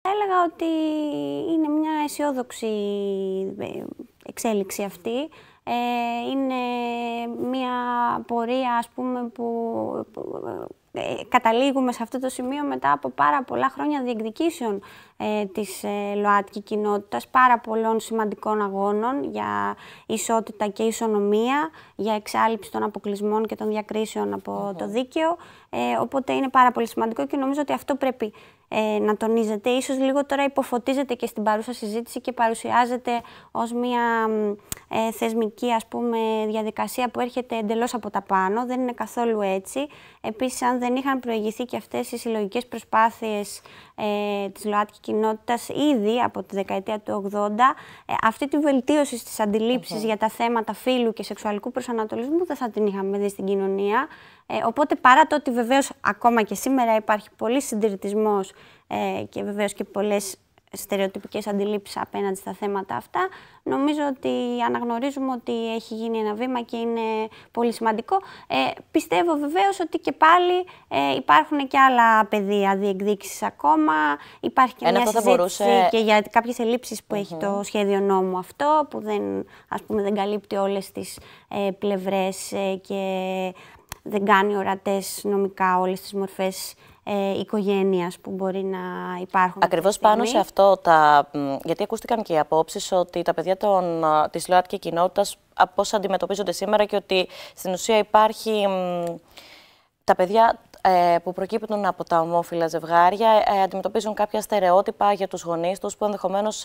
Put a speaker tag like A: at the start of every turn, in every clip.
A: θα έλεγα ότι είναι μια αισιόδοξη εξέλιξη αυτή. Είναι μια πορεία, ας πούμε, που καταλήγουμε σε αυτό το σημείο μετά από πάρα πολλά χρόνια διεκδικήσεων της ΛΟΑΤΚΙ κοινότητας, πάρα πολλών σημαντικών αγώνων για ισότητα και ισονομία, για εξάλληψη των αποκλεισμών και των διακρίσεων από το δίκαιο. Οπότε είναι πάρα πολύ σημαντικό και νομίζω ότι αυτό πρέπει να τονίζεται. Ίσως λίγο τώρα υποφωτίζεται και στην παρούσα συζήτηση και παρουσιάζεται ως μια θεσμική, ας πούμε, διαδικασία που έρχεται εντελώς από τα πάνω. Δεν είναι καθόλου έτσι. Επίσης, αν δεν είχαν προηγηθεί και αυτές οι συλλογικές προσπάθειες της ΛΟΑΤΚΙ κοινότητας ήδη από τη δεκαετία του 80, αυτή τη βελτίωση στις αντιλήψεις για τα θέματα φύλου και σεξουαλικού προσανατολισμού δεν θα την είχαμε δει στην κοινωνία. Οπότε, παρά το ότι βεβαίως ακόμα και σήμερα υπάρχει πολύ συντηρητισμός και βεβαίως και πολλές στερεοτυπικές αντιλήψεις απέναντι στα θέματα αυτά, νομίζω ότι αναγνωρίζουμε ότι έχει γίνει ένα βήμα και είναι πολύ σημαντικό. Πιστεύω βεβαίως ότι και πάλι υπάρχουν και άλλα πεδία διεκδίκησης ακόμα. Υπάρχει και μια συζήτηση και για κάποιες ελλείψεις που έχει το σχέδιο νόμου αυτό, που δεν καλύπτει όλες τις πλευρές και δεν κάνει ορατές νομικά όλες τις μορφές οικογένειας που μπορεί να υπάρχουν.
B: Ακριβώς πάνω σε αυτό, γιατί ακούστηκαν και οι απόψεις ότι τα παιδιά της ΛΟΑΤΚΙ κοινότητας πώς αντιμετωπίζονται σήμερα και ότι στην ουσία υπάρχει τα παιδιά που προκύπτουν από τα ομόφυλα ζευγάρια αντιμετωπίζουν κάποια στερεότυπα για τους γονείς τους που ενδεχομένως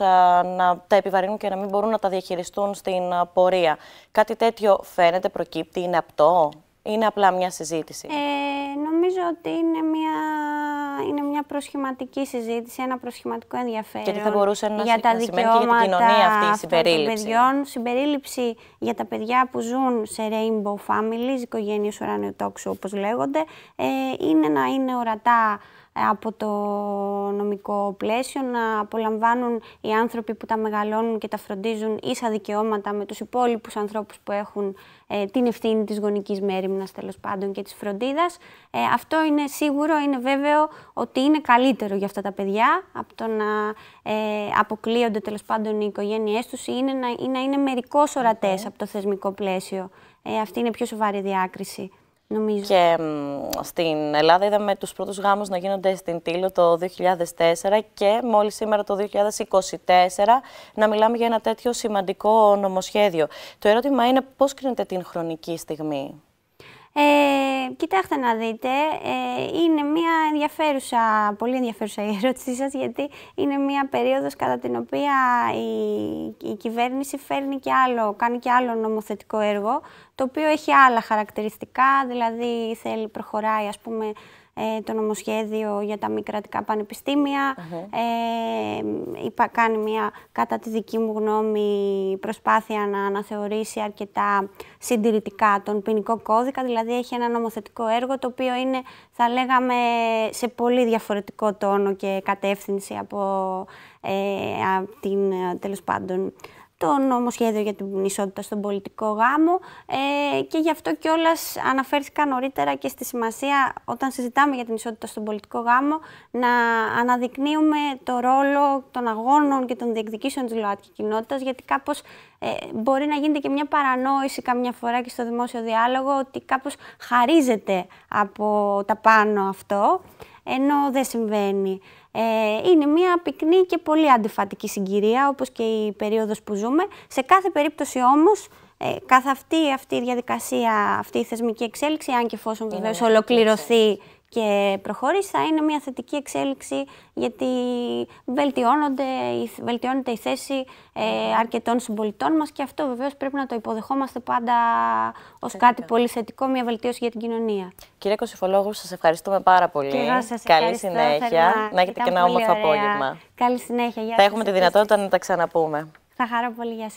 B: να τα επιβαρύνουν και να μην μπορούν να τα διαχειριστούν στην πορεία. Κάτι τέτοιο φαίνεται, προκύπτει, είναι απτό? Είναι απλά μια συζήτηση?
A: Νομίζω ότι είναι μια προσχηματική συζήτηση, ένα προσχηματικό ενδιαφέρον.
B: Και τι θα μπορούσε να
A: για τα
B: σημαίνει και για την κοινωνία αυτή η συμπερίληψη?
A: Των παιδιών, συμπερίληψη για τα παιδιά που ζουν σε rainbow families, οικογένειες ουρανιοτόξου όπως λέγονται, είναι να είναι ορατά από το νομικό πλαίσιο, να απολαμβάνουν οι άνθρωποι που τα μεγαλώνουν και τα φροντίζουν ίσα δικαιώματα με τους υπόλοιπους ανθρώπους που έχουν την ευθύνη της γονικής μέριμνας, τέλος πάντων, και της φροντίδας. Αυτό είναι σίγουρο, είναι βέβαιο ότι είναι καλύτερο για αυτά τα παιδιά από το να αποκλείονται, τέλος πάντων, οι οικογένειές τους ή να είναι μερικώς ορατές από το θεσμικό πλαίσιο. Αυτή είναι πιο σοβαρή διάκριση, νομίζω.
B: Και στην Ελλάδα είδαμε τους πρώτους γάμους να γίνονται στην Τήλο το 2004 και μόλις σήμερα το 2024 να μιλάμε για ένα τέτοιο σημαντικό νομοσχέδιο. Το ερώτημα είναι πώς κρίνετε την χρονική στιγμή?
A: Κοιτάξτε να δείτε, είναι μια πολύ ενδιαφέρουσα η ερώτησή σας, γιατί είναι μια περίοδος κατά την οποία η κυβέρνηση κάνει και άλλο νομοθετικό έργο, το οποίο έχει άλλα χαρακτηριστικά, δηλαδή προχωράει, ας πούμε, το νομοσχέδιο για τα μη κρατικά πανεπιστήμια, κάνει μια, κατά τη δική μου γνώμη, προσπάθεια να αναθεωρήσει αρκετά συντηρητικά τον ποινικό κώδικα, δηλαδή έχει ένα νομοθετικό έργο το οποίο είναι, θα λέγαμε, σε πολύ διαφορετικό τόνο και κατεύθυνση από τέλος πάντων, το νομοσχέδιο για την ισότητα στον πολιτικό γάμο, και γι' αυτό κιόλας αναφέρθηκα νωρίτερα και στη σημασία, όταν συζητάμε για την ισότητα στον πολιτικό γάμο, να αναδεικνύουμε το ρόλο των αγώνων και των διεκδικήσεων της ΛΟΑΤΚΙ κοινότητας, γιατί κάπως μπορεί να γίνεται και μια παρανόηση καμιά φορά και στο δημόσιο διάλογο ότι κάπως χαρίζεται από τα πάνω αυτό, ενώ δεν συμβαίνει. Είναι μια πυκνή και πολύ αντιφατική συγκυρία, όπως και η περίοδος που ζούμε. Σε κάθε περίπτωση όμως, καθ' αυτή η διαδικασία, αυτή η θεσμική εξέλιξη, αν και εφόσον βεβαίως ολοκληρωθεί και προχωρήσει, θα είναι μια θετική εξέλιξη, γιατί βελτιώνεται η θέση αρκετών συμπολιτών μας και αυτό βεβαίως πρέπει να το υποδεχόμαστε πάντα ως κάτι πολύ θετικό, μια βελτίωση για την κοινωνία.
B: Κυρία Κωσυφολόγου, σας ευχαριστούμε πάρα πολύ.
A: Και εγώ σας
B: καλή συνέχεια. Να έχετε και ένα όμορφο απόγευμα.
A: Καλή συνέχεια.
B: Θα έχουμε τη δυνατότητα να τα ξαναπούμε.
A: Θα χαρώ πολύ. Γεια σας.